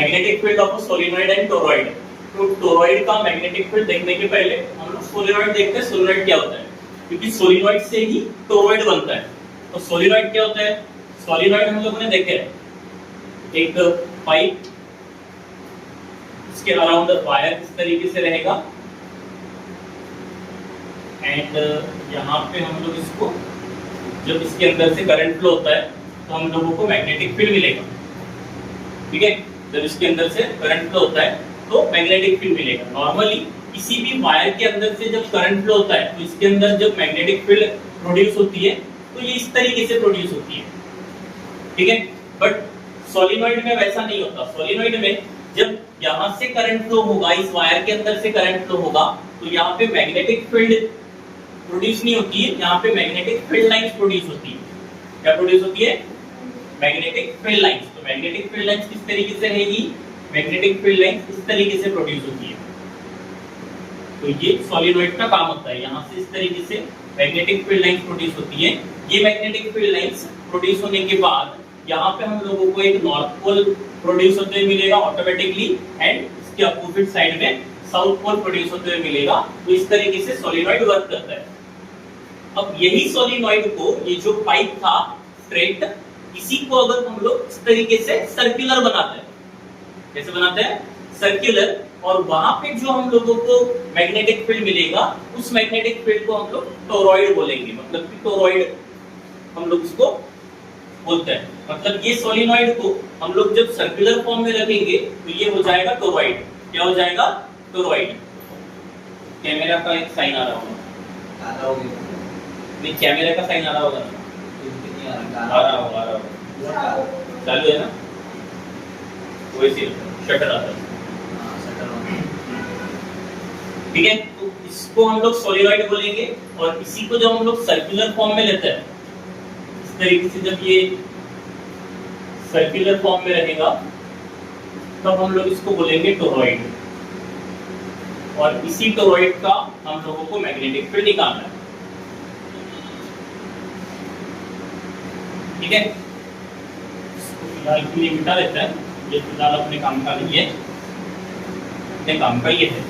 Magnetic field of solenoid and toroid. तो toroid का magnetic field देखने के पहले हम लोग सोलिनॉइड देखते हैं, सोलिनॉइड क्या होता है, क्योंकि सोलिनॉइड से ही टोरॉइड बनता है। तो सोलिनॉइड क्या होता है, सोलिनॉइड हम लोगों ने देखे एक पाइप, इसके अराउंड वायर इस तरीके से रहेगा एंड यहाँ पे हम लोग इसको, जब इसके अंदर से करंट फ्लो होता है तो हम लोगों को मैग्नेटिक फील्ड मिलेगा। ठीक है, जब इसके अंदर से करंट फ्लो होता है तो मैग्नेटिक फील्ड मिलेगा। नॉर्मली किसी भी वायर के अंदर से जब करंट फ्लो होता है तो इसके अंदर जब मैग्नेटिक फील्ड प्रोड्यूस होती है तो ये इस तरीके से प्रोड्यूस होती है। ठीक है, बट सोलिनॉइड में वैसा नहीं होता। सोलिनॉइड में जब यहाँ से करंट फ्लो होगा, इस वायर के अंदर से करंट फ्लो होगा, तो यहाँ पे मैग्नेटिक फील्ड प्रोड्यूस नहीं होती है, यहाँ पे मैग्नेटिक फील्ड लाइंस प्रोड्यूस होती है। क्या प्रोड्यूस होती है, मैग्नेटिक फील्ड लाइंस। तो मैग्नेटिक फील्ड लाइंस किस तरीके से रहेगी, मैग्नेटिक फील्ड लाइंस इस तरीके से प्रोड्यूस होती है। तो ये सोलिनॉइड का काम होता है, यहाँ से इस तरीके से मैग्नेटिक फील्ड लाइंस प्रोड्यूस होती है। ये मैग्नेटिक फील्ड लाइंस प्रोड्यूस होने के बाद यहाँ पे हम लोगों को एक नॉर्थ पोल प्रोड्यूस होते हुए मिलेगा ऑटोमेटिकली, एंड इसके अपोजिट साइड में साउथ पोल प्रोड्यूस होते हुए मिलेगा। तो इस तरीके से सोलिनॉइड वर्क करता है। अब यही सोलिनॉइड को, ये जो पाइप था स्ट्रेट, इसी को अगर हम लोग इस तरीके से सर्कुलर बनाते हैं, कैसे बनाते हैं, सर्कुलर, और वहां पे जो हम लोगों को मैग्नेटिक फील्ड मिलेगा उस मैग्नेटिक फील्ड को हम लोग टोरॉइड बोलेंगे। मतलब कि टोरॉइड हम लोग इसको बोलते हैं। मतलब ये सोलिनॉइड को हम लोग जब सर्कुलर फॉर्म में रखेंगे तो ये हो जाएगा टोरॉइड। क्या हो जाएगा, टोरॉइड। कैमरा का एक साइन आ रहा होगा, नहीं कैमरे का साइन आ रहा होगा, आ रहा होगा, चालू है ना, वैसे शटर आता है। ठीक है, तो इसको हम लोग सोलिनॉइड बोलेंगे। और इसी को जब हम लोग सर्कुलर फॉर्म में लेते हैं, इस तरीके से जब ये सर्कुलर फॉर्म में रहेगा तब हम लोग इसको बोलेंगे टोरॉइड। और इसी टोरॉइड का हम लोगों को मैग्नेटिक फील्ड निकालना है। ठीक है, इसको फिलहाल के लिए मिटा देता है, ये फिलहाल अपने काम का नहीं है, अपने काम का ये है।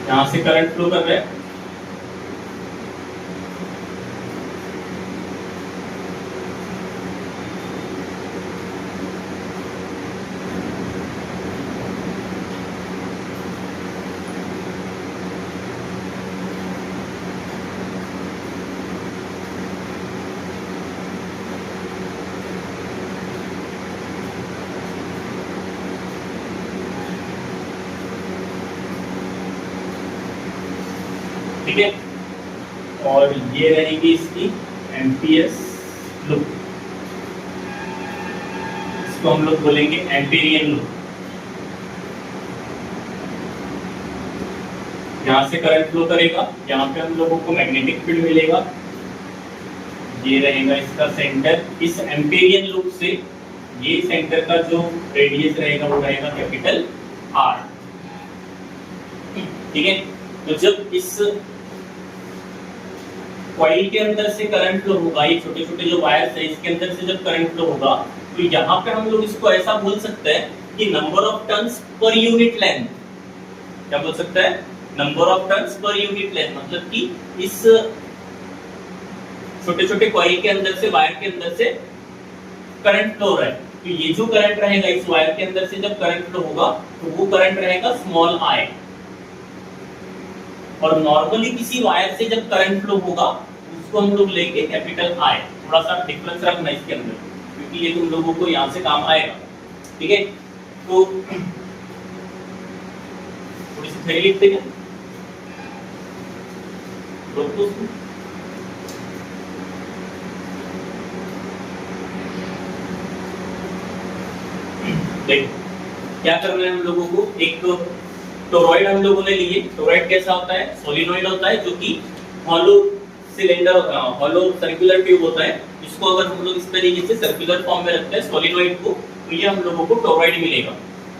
यहां से करंट फ्लो कर रहा है, ठीक है, और ये रहेगी इसकी एम्पियर्स लूप, इसको हम लोग बोलेंगे एम्पीरियन लूप। यहां से करंट फ्लो करेगा, यहाँ पे हम लोगों को मैग्नेटिक फील्ड मिलेगा, ये रहेगा इसका सेंटर। इस एम्पीरियन लूप से ये सेंटर का जो रेडियस रहेगा वो रहेगा कैपिटल आर। ठीक है, तो जब इस कॉइल के अंदर से करंट फ्लो होगा, ये छोटे छोटे जो वायर्स है इसके अंदर से जब करंट फ्लो होगा तो यहाँ पे हम लोग इसको ऐसा बोल सकते हैं कि number of turns per unit length. क्या बोल सकते हैं, number of turns per unit length. मतलब कि इस छोटे छोटे कॉइल के अंदर से, वायर के अंदर से करंट फ्लो हो रहा है, तो ये जो करंट रहेगा इस वायर के अंदर से जब करंट फ्लो होगा तो वो करंट रहेगा स्मॉल आई। और नॉर्मली किसी वायर से जब करंट फ्लो होगा उसको हम लोग लेंगे कैपिटल आई। थोड़ा सा डिफरेंस रखना इसके अंदर, क्योंकि ये तुम लोगों को यहाँ से काम आएगा। ठीक है, तो थोड़ी सी थ्योरी लिखते हैं। देख क्या करना है हम लोगों को, एक टोरॉइड हम लोगों ने लिए। टोरॉइड कैसा होता है, सोलिनॉइड होता है, जो कि hollow cylinder, hollow circular tube होता है। इसको अगर हम लोग इस तरीके से सर्कुलर फॉर्म में रखते हैं सोलिनॉइड को, तो ये हम लोगों को टोरॉइड मिलेगा।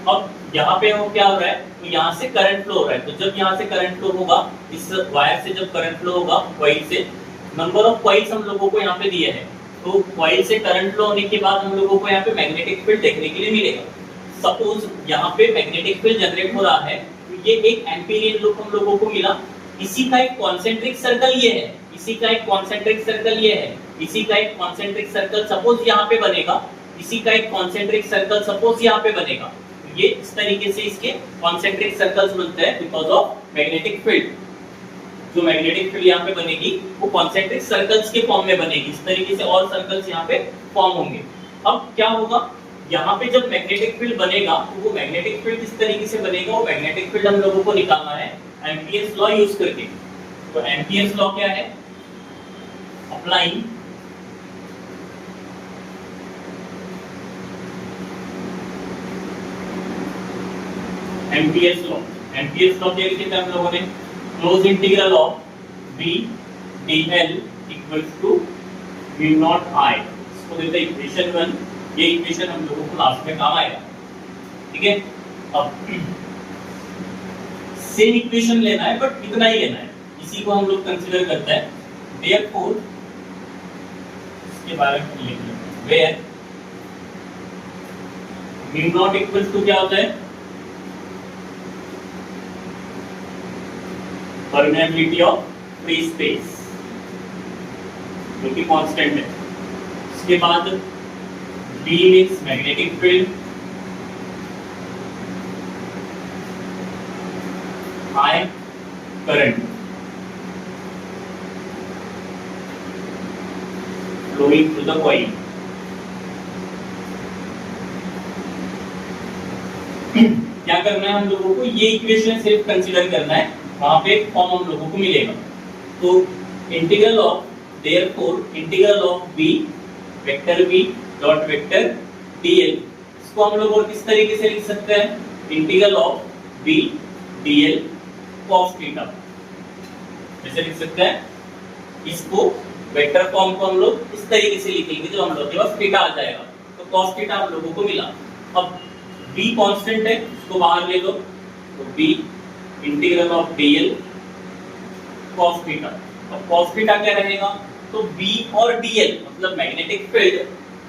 अब यहाँ पे वो क्या हो रहा है, तो यहाँ से करंट फ्लो हो रहा है, तो जब यहाँ से करंट फ्लो होगा, इस वायर से जब करंट फ्लो होगा कॉइल से, नंबर ऑफ कॉइल्स हम लोगों को यहाँ पे दिए हैं, तो कॉइल से करंट फ्लो होने के बाद हम लोगों को यहाँ पे मैग्नेटिक फील्ड देखने के लिए मिलेगा। सपोज यहाँ पे मैग्नेटिक फील्ड जनरेट हो रहा है, तो ये एक एम्पीरियन लूप हम लोगों को मिला, इसी का एक कॉन्सेंट्रिक सर्कल ये है, इसी का एक कॉन्सेंट्रिक सर्कल ये है, इसी का एक कॉन्सेंट्रिक सर्कल सपोज यहाँ पे बनेगा, इसी का एक कॉन्सेंट्रिक सर्कल सपोज यहाँ पे बनेगा। ये इस तरीके से इसके कॉन्सेंट्रिक सर्कल्स बनते हैं बिकॉज ऑफ मैग्नेटिक फील्ड। जो मैग्नेटिक फील्ड यहाँ पे बनेगी वो कॉन्सेंट्रिक सर्कल्स के फॉर्म में बनेगी, इस तरीके से और सर्कल्स यहाँ पे फॉर्म होंगे। अब क्या होगा, यहाँ पे जब मैग्नेटिक फील्ड बनेगा तो वो मैग्नेटिक फील्ड किस तरीके से बनेगा, वो मैग्नेटिक फील्ड हम लोगों को निकालना है एम्पियर्स लॉ यूज करके। तो एम्पियर्स लॉ क्या है, applying Ampere's law. Ampere's law क्या लिखा है हम लोगों ने, close integral of V dl equals to mu naught I। इसको देते हैं इक्वेशन 1, ये इक्वेशन हम लोगों को लास्ट में काम आएगा, ठीक है। अब सेम इक्वेशन लेना है बट इतना ही लेना है, इसी को हम लोग कंसीडर करते हैं। देयरफॉर इसके बारे में लिख लेते हैं, where mu naught equals to क्या होता है, परमेबिलिटी ऑफ फ्री स्पेस, जो कि कांस्टेंट है। इसके बाद B means magnetic field, I current flowing through the coil। क्या करना है हम लोगों को, ये इक्वेशन सिर्फ कंसीडर करना है, वहां पे एक फॉर्म हम लोगों को मिलेगा। तो integral of, therefore integral of B vector B dot vector dl, इसको हम लोग और किस तरीके से लिख सकते हैं, integral of B dl cos theta, ऐसे लिख सकते हैं। इसको वेक्टर फॉर्म को हम लोग इस तरीके से लिखेंगे, जो हम लोग के पास थीटा आ जाएगा, तो cos थीटा हम लोगों को मिला। अब B कांस्टेंट है, इसको बाहर ले लो, तो B integral of dl cos theta. अब cos थीटा क्या रहेगा, तो B और dl मतलब मैग्नेटिक फील्ड,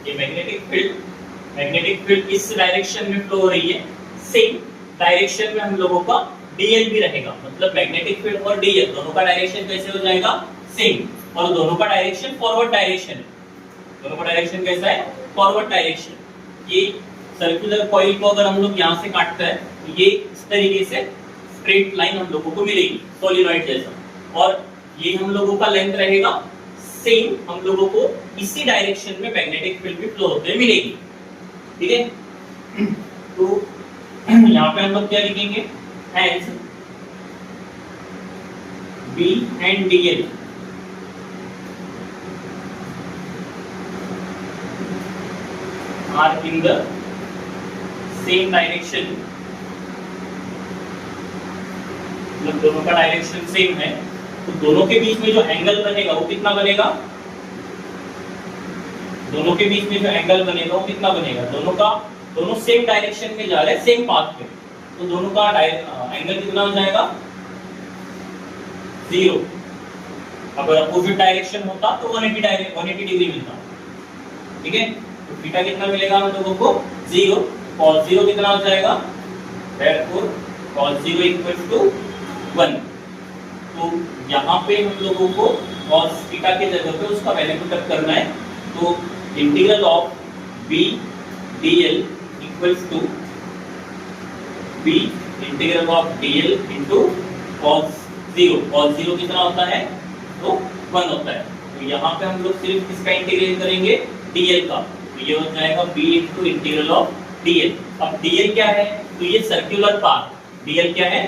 ये मैग्नेटिक फील्ड इस डायरेक्शन में फ्लो हो रही है, सेम डायरेक्शन में हम लोगों का dl भी रहेगा, मतलब मैग्नेटिक फील्ड और dl दोनों का डायरेक्शन कैसे हो जाएगा, सेम, और दोनों का डायरेक्शन फॉरवर्ड डायरेक्शन है। दोनों का डायरेक्शन कैसा है, फॉरवर्ड डायरेक्शन। ये सर्कुलर कॉइल को अगर हम लोग यहाँ से काटते हैं तो ये इस तरीके से स्ट्रेट लाइन हम लोगों को मिलेगी सोलिनॉइड जैसा, और ये हम लोगों का लेंथ रहेगा सेम, हम लोगों को इसी डायरेक्शन में मैग्नेटिक फील्ड भी फ्लो होते मिलेगी, ठीक है। तो यहाँ पे हम लोग क्या लिखेंगे, hence B and dl are in the same direction, मतलब दोनों का डायरेक्शन सेम है, तो दोनों के बीच में जो एंगल बनेगा वो कितना बनेगा, दोनों के बीच में जो एंगल बनेगा वो कितना बनेगा, दोनों सेम डायरेक्शन में जा रहे हैं, सेम पाथ पे, तो दोनों का एंगल कितना हो जाएगा, 0। अगर अपोजिट डायरेक्शन होता तो 180 डिग्री मिलता, ठीक है। तो थीटा कितना मिलेगा हम लोगों को, 0, cos 0 कितना हो जाएगा, therefore cos 0 इक्वल्स टू 1। तो यहाँ पे हम लोगों को cos थीटा के जगह पे उसका वैल्यू पुट अप करना है, तो integral of B dl equals to B integral of dl into cos 0। cos 0 कितना होता है, तो 1 होता है। तो यहाँ पे हम लोग सिर्फ किसका इंटीग्रेट करेंगे, dl का, तो ये हो जाएगा B into integral of dl। अब dl क्या है, तो ये सर्कुलर पाथ, dl क्या है,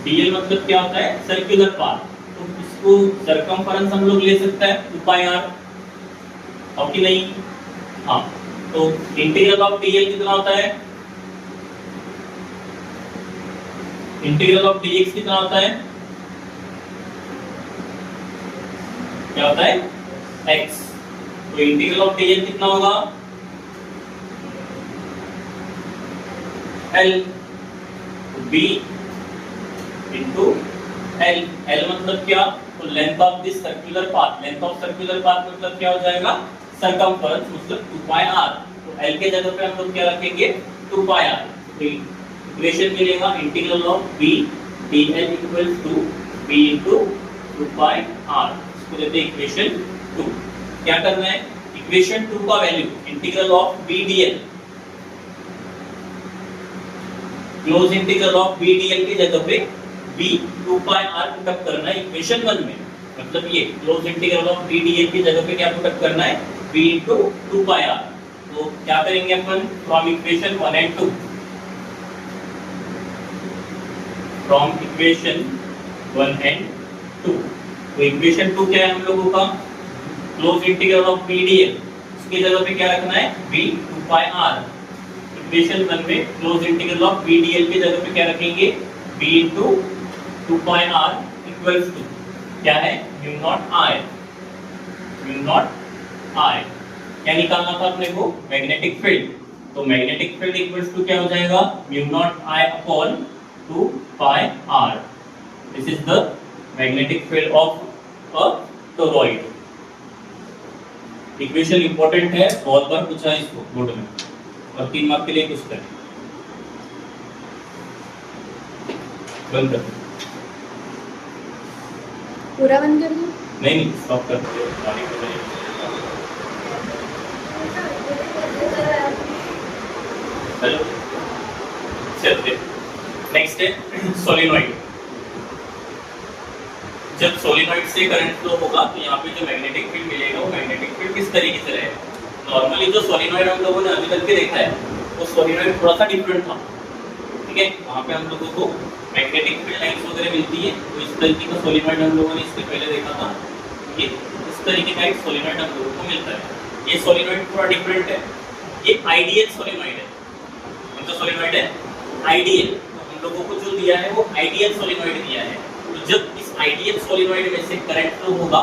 dl मतलब क्या होता है, सर्कुलर पाथ, तो इसको सरकमफेरेंस हम लोग ले सकते हैं 2πr, और कि नहीं, हाँ। तो इंटीग्रल ऑफ dl कितना होता है, इंटीग्रल ऑफ dx कितना होता है, क्या होता है, x। तो इंटीग्रल ऑफ dl कितना होगा, L, B into L, L मतलब क्या, तो length of this circular path, length of circular path मतलब क्या हो जाएगा, सरकमफरेंस मतलब 2 पाई r, तो L के जगह पे हम लोग क्या रखेंगे 2 पाई r, तो इक्वेशन मिलेगा integral of B dl equals to B into 2 pi r, इसको देते हैं इक्वेशन 2। क्या करना है, इक्वेशन 2 का value integral of B dl, close integral of B dl की जगह पे B 2 पाई r पुटअप करना है इक्वेशन 1 में, मतलब ये close integral of B dl की जगह पे क्या पुटअप करना है B into 2 पाई r, तो क्या करेंगे अपन from equation 1 and 2, from equation 1 and 2, तो इक्वेशन 2 क्या है हम लोगों का, close integral of B dl, इसकी जगह पे क्या रखना है B 2 पाई r, इक्वेशन 1 में close integral of B dl की जगह पे क्या रखेंगे B into 2 pi r equals to क्या है mu naught I, mu naught I, क्या निकालना था अपने को, मैग्नेटिक फील्ड, तो मैग्नेटिक फील्ड इक्वल्स टू क्या हो जाएगा mu naught I upon 2 pi r, this is the magnetic field of a toroid. Equation important है, बहुत बार पूछा है इसको बोर्ड में, और 3 मार्क के लिए पूछता है। बंद कर, पूरा बंद कर दूं? नहीं स्टॉप कर दो, हेलो चलते नेक्स्ट है सोलिनॉइड। जब सोलिनॉइड से करंट फ्लो होगा तो यहाँ पे जो मैग्नेटिक फील्ड मिलेगा वो मैग्नेटिक फील्ड किस तरीके से रहेगा। नॉर्मली जो सोलिनॉइड हम लोगों ने अभी तक के देखा है वो सोलिनॉइड थोड़ा सा डिफरेंट था, ठीक है, वहाँ पे हम लोगों को मैग्नेटिक फील्ड लाइंस वगैरह मिलती है, तो इस तरीके का सोलिनॉइड हम लोगों ने इससे पहले देखा था, ये इस तरीके का एक सोलिनॉइड हम लोगों को मिलता है। ये सोलिनॉइड थोड़ा डिफरेंट है, ये आइडियल सोलिनॉइड है, मतलब सोलिनॉइड है आइडियल, तो हम लोगों को जो दिया है वो आइडियल सोलिनॉइड दिया है। तो जब इस आइडियल सोलिनॉइड में से करंट फ्लो होगा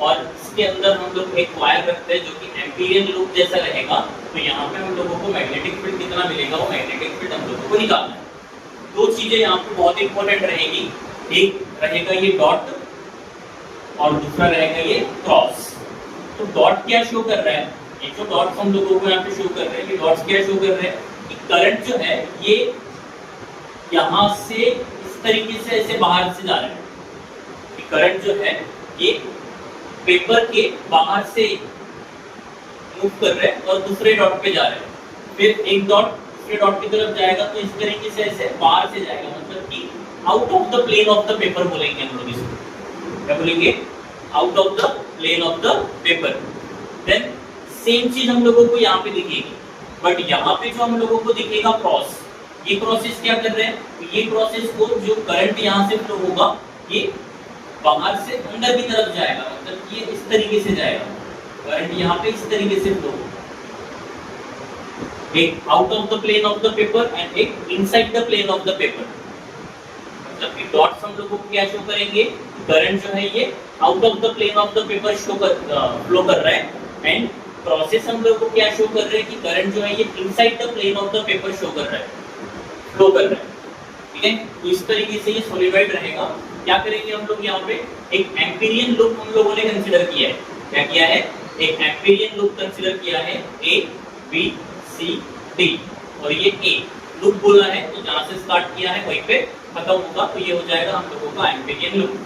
और इसके अंदर हम लोग एक वायर रखते हैं जो कि एम्पीरियन लूप जैसा रहेगा, तो यहाँ पे हम लोगों को मैग्नेटिक फील्ड कितना मिलेगा वो मैग्नेटिक फील्ड हम लोगों को निकालना है। दो चीजें यहाँ पे बहुत इंपॉर्टेंट रहेगी, एक रहेगा ये डॉट और दूसरा रहेगा ये क्रॉस। तो डॉट क्या शो कर रहा है, ये जो डॉट्स हम लोगों को यहाँ पे शो कर रहे हैं, ये डॉट्स क्या शो कर रहे हैं कि करंट जो है ये यहाँ से इस तरीके से ऐसे बाहर से जा रहा है, कि करंट जो है ये पेपर के बाहर से मूव कर रहा है और दूसरे डॉट पे जा रहा है, फिर एक डॉट दूसरे डॉट की तरफ जाएगा तो इस तरीके से ऐसे बाहर से जाएगा, मतलब कि out of the plane of the paper बोलेंगे हम लोग इसको, क्या बोलेंगे out of the plane of the paper. Then same चीज हम लोगों को यहाँ पे दिखेगी, बट यहाँ पे जो हम लोगों को दिखेगा क्रॉस, ये प्रोसेस क्या कर रहे हैं, ये प्रोसेस को जो करंट यहाँ से फ्लो होगा ये बाहर से अंदर की तरफ जाएगा, मतलब ये इस तरीके से जाएगा, करंट यहाँ पे इस तरीके से फ्लो होगा, एक out of the plane of the paper and एक inside the plane of the paper. मतलब कि डॉट्स हम लोगों को क्या शो करेंगे, करंट जो है ये out of the plane of the paper flow कर रहा है, एंड प्रोसेस हम लोग को क्या शो कर रहे हैं कि करंट जो है ये inside the plane of the paper show कर रहा है, फ्लो कर रहा है, ठीक है। तो इस तरीके से ये सोलिनॉइड रहेगा। क्या करेंगे हम लोग यहाँ पे, एक एम्पीरियन लूप हम लोगों ने कंसीडर किया है, क्या किया है, एक एम्पीरियन लूप कंसीडर किया है, ए बी सी डी, और ये ए लूप बोला है तो जहाँ से स्टार्ट किया है वहीं पे खत्म होगा, तो ये हो जाएगा हम लोगों का एम्पीरियन लूप।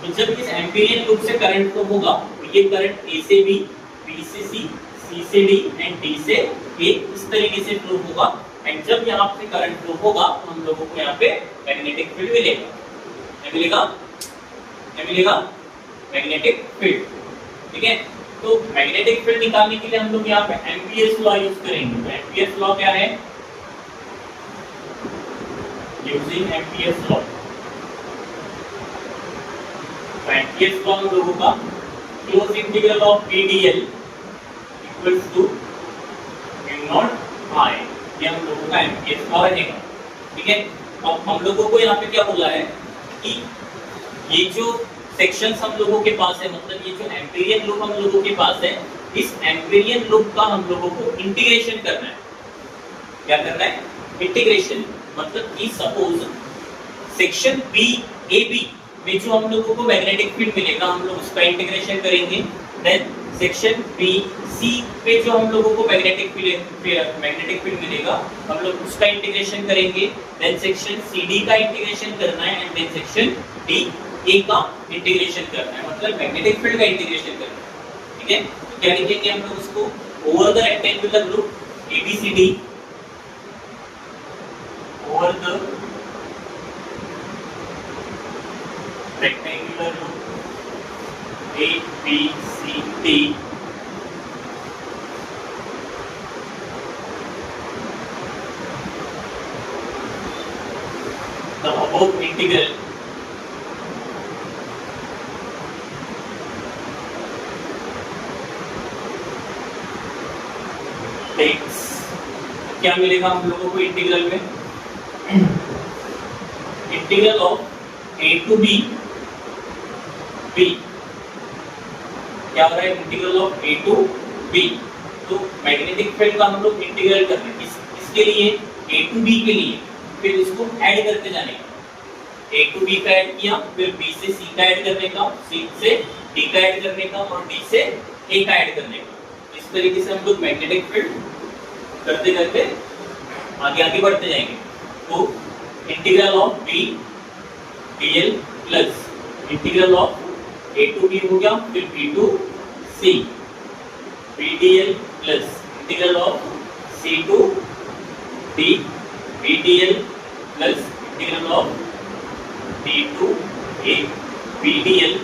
तो जब इस एम्पीरियन लूप से करंट फ्लो होगा तो ये करंट ए से बी, बी से सी, सी से डी एंड डी से ए इस तरीके से फ्लो होगा, एंड जब यहाँ पे करंट फ्लो होगा तो हम लोगों को यहाँ पे मैग्नेटिक फील्ड मिलेगा, क्या मिलेगा, क्या मिलेगा, मैग्नेटिक फील्ड, ठीक है। तो मैग्नेटिक फील्ड निकालने के लिए हम लोग यहाँ पे एम्पियर्स लॉ यूज करेंगे। तो एम्पियर्स लॉ क्या है, यूजिंग एम्पियर्स लॉ, तो एम्पियर्स लॉ हम लोगों का close integral of PDL equals to mu naught I, ये हम लोगों का एम्पियर्स लॉ रहेगा, ठीक है। अब हम लोगों को यहाँ पे क्या बोला है कि ये जो सेक्शंस हम लोगों के पास है, मतलब ये जो एम्पीरियन लूप हम लोगों के पास है, इस एम्पीरियन लूप का हम लोगों को इंटीग्रेशन करना है, क्या करना है, इंटीग्रेशन। मतलब कि suppose section B A B में जो हम लोगों को मैग्नेटिक फील्ड मिलेगा हम लोग उसका इंटीग्रेशन करेंगे। देन सेक्शन बी सी पे जो हम लोगों को मैग्नेटिक फील्ड मिलेगा हम लोग उसका इंटीग्रेशन करेंगे। देन सेक्शन सी डी का इंटीग्रेशन करना है and then section D A का इंटीग्रेशन करना है, मतलब मैग्नेटिक फील्ड का इंटीग्रेशन करना है। ठीक है, तो क्या लिखेंगे हम लोग उसको, over the rectangular group ABCD, over the rectangular group ABCD the above integral takes, क्या मिलेगा हम लोगों को इंटीग्रल में, integral of A to B, B क्या हो रहा है, integral of A to B। तो मैग्नेटिक फील्ड का हम लोग इंटीग्रल कर रहे हैं इसके लिए A टू B के लिए, फिर इसको ऐड करते जाने का, A टू B का ऐड किया, फिर B से C का ऐड करने का, C से D का ऐड करने का और D से A का ऐड करने का। इस तरीके से हम लोग मैग्नेटिक फील्ड करते करते आगे आगे बढ़ते जाएंगे। तो integral of B DL plus integral of A to B हो गया, फिर B to C BDL plus integral of C to D BDL plus integral of D to A BDL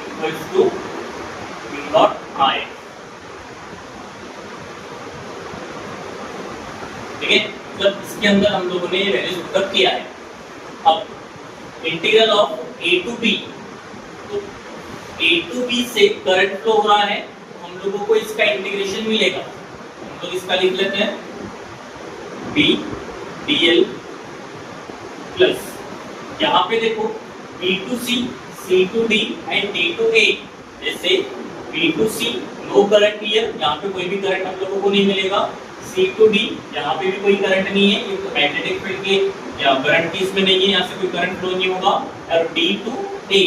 equals to mu naught I। ठीक है, मतलब इसके अंदर हम लोगों ने ये वैल्यूज पुटअप किया है। अब integral of A to B, तो A टू B से करंट फ्लो हो रहा है तो हम लोगों को इसका इंटीग्रेशन मिलेगा। हम लोग इसका लिख लेते हैं B DL प्लस, यहाँ पे देखो B to C C to D and D to A, जैसे B to C no current here, यहाँ पे कोई भी करंट हम लोगों को नहीं मिलेगा। C टू D यहाँ पे भी कोई करंट नहीं है, ये तो मैग्नेटिक फील्ड के या करंट की इसमें नहीं है, यहाँ से कोई करंट फ्लो नहीं होगा। और D टू A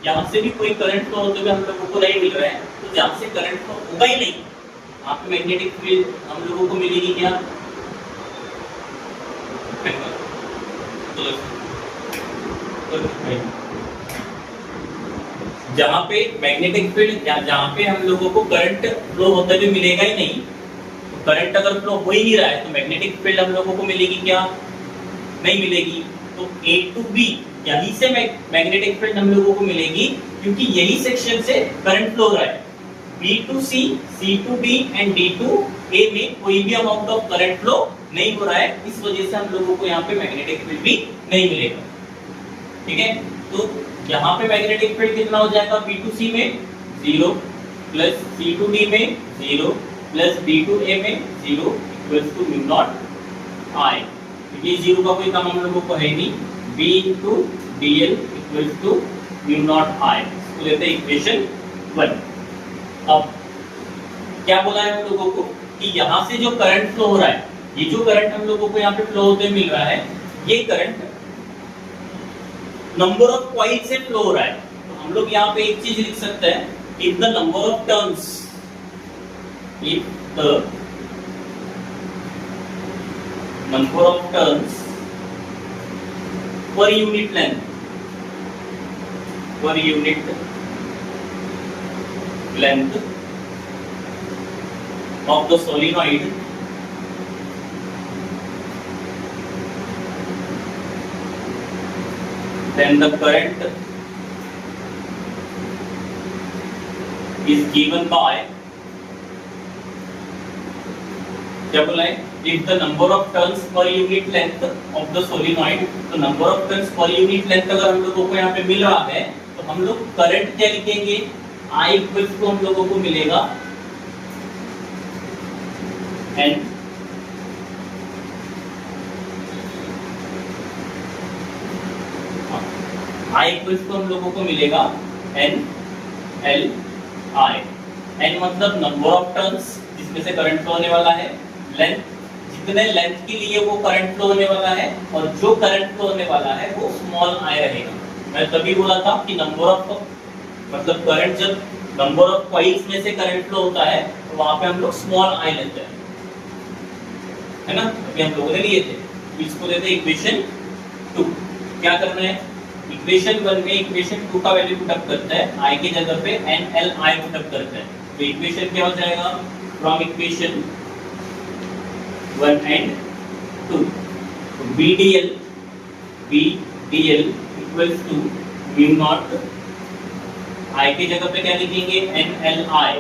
यहाँ से भी कोई करंट फ्लो होते हुए हम लोगों को नहीं मिल रहा है, तो जहाँ से करंट फ्लो होगा ही नहीं, यहाँ पे मैग्नेटिक फील्ड हम लोगों को मिलेगी क्या, जहाँ पे मैग्नेटिक फील्ड जहाँ पे हम लोगों को करंट फ्लो होते हुए मिलेगा ही नहीं, करंट अगर फ्लो हो ही नहीं रहा है तो मैग्नेटिक फील्ड हम लोगों को मिलेगी क्या, नहीं मिलेगी। तो A टू B यहीं से मैग्नेटिक फील्ड हम लोगों को मिलेगी, क्योंकि यही सेक्शन से करंट फ्लो हो रहा है। B to C C to D and D to A में कोई भी अमाउंट ऑफ करंट फ्लो नहीं हो रहा है, इस वजह से हम लोगों को यहाँ पे मैग्नेटिक फील्ड भी नहीं मिलेगा। ठीक है, तो यहाँ पे मैग्नेटिक फील्ड कितना हो जाएगा, B टू C में 0 प्लस C टू D में 0 प्लस D टू A में 0 equals to mu naught I। ये 0 का कोई काम हम लोगों को है नहीं, B into DL equals to mu naught I, इसको लेते हैं इक्वेशन 1। अब क्या बोला है हम लोगों को कि यहाँ से जो करंट फ्लो हो रहा है, ये जो करंट हम लोगों को यहाँ पे फ्लो होते मिल रहा है, ये करंट नंबर ऑफ कॉइल से फ्लो हो रहा है। तो हम लोग यहाँ पे एक चीज लिख सकते हैं, if the number of turns, if the number of turns per unit length of the solenoid then the current is given by, क्या बोला है, if the number of turns per unit length of the solenoid, तो number of turns per unit length अगर हम लोगों को यहाँ पे मिल रहा है तो हम लोग करंट क्या लिखेंगे, I इक्वल्स टू हम लोगों को मिलेगा N I इक्वल्स टू हम लोगों को मिलेगा N L I। N मतलब नंबर ऑफ टर्न्स जिसमें से करंट फ्लो होने वाला है, लेंथ कितने लेंथ के लिए वो करंट फ्लो होने वाला है, और जो करंट फ्लो होने वाला है वो स्मॉल आई रहेगा। मैं तभी बोला था कि नंबर ऑफ, मतलब करंट जब नंबर ऑफ कॉइल्स में से करंट फ्लो होता है तो वहां पे हम लोग स्मॉल आई लेते हैं, है ना। अभी हम लोगों ने लिए थे, तो इसको देते हैं इक्वेशन 2। क्या करना है, इक्वेशन 1 में इक्वेशन 2 का वैल्यू पुटअप करता है, आई की जगह पे NLI पुटअप करता है। तो इक्वेशन क्या हो जाएगा, फ्रॉम इक्वेशन 1 and 2, तो BDL equals to mu naught, I की जगह पे क्या लिखेंगे, NLI।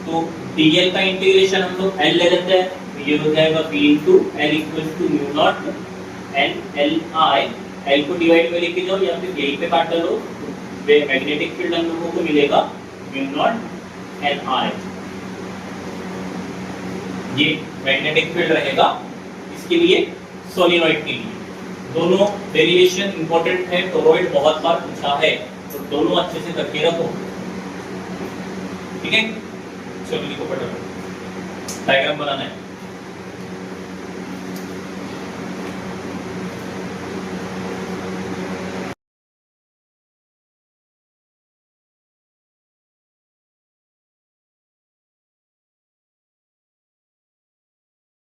तो DL का इंटीग्रेशन हम लोग L ले लेते हैं, तो ये हो जाएगा B into L equals to mu naught NLI। L को डिवाइड में लेके जाओ या फिर यहीं पे काट लो, मैग्नेटिक फील्ड हम लोगों को मिलेगा म्यू नॉट NI। ये मैग्नेटिक फील्ड रहेगा इसके लिए, सोलिनॉइड के लिए। दोनों वेरिएशन इंपॉर्टेंट है, टोरॉइड बहुत बार पूछा है, तो दोनों अच्छे से करके रखो, ठीक है। चलो लिखो फटाफट, डायग्राम बनाना है।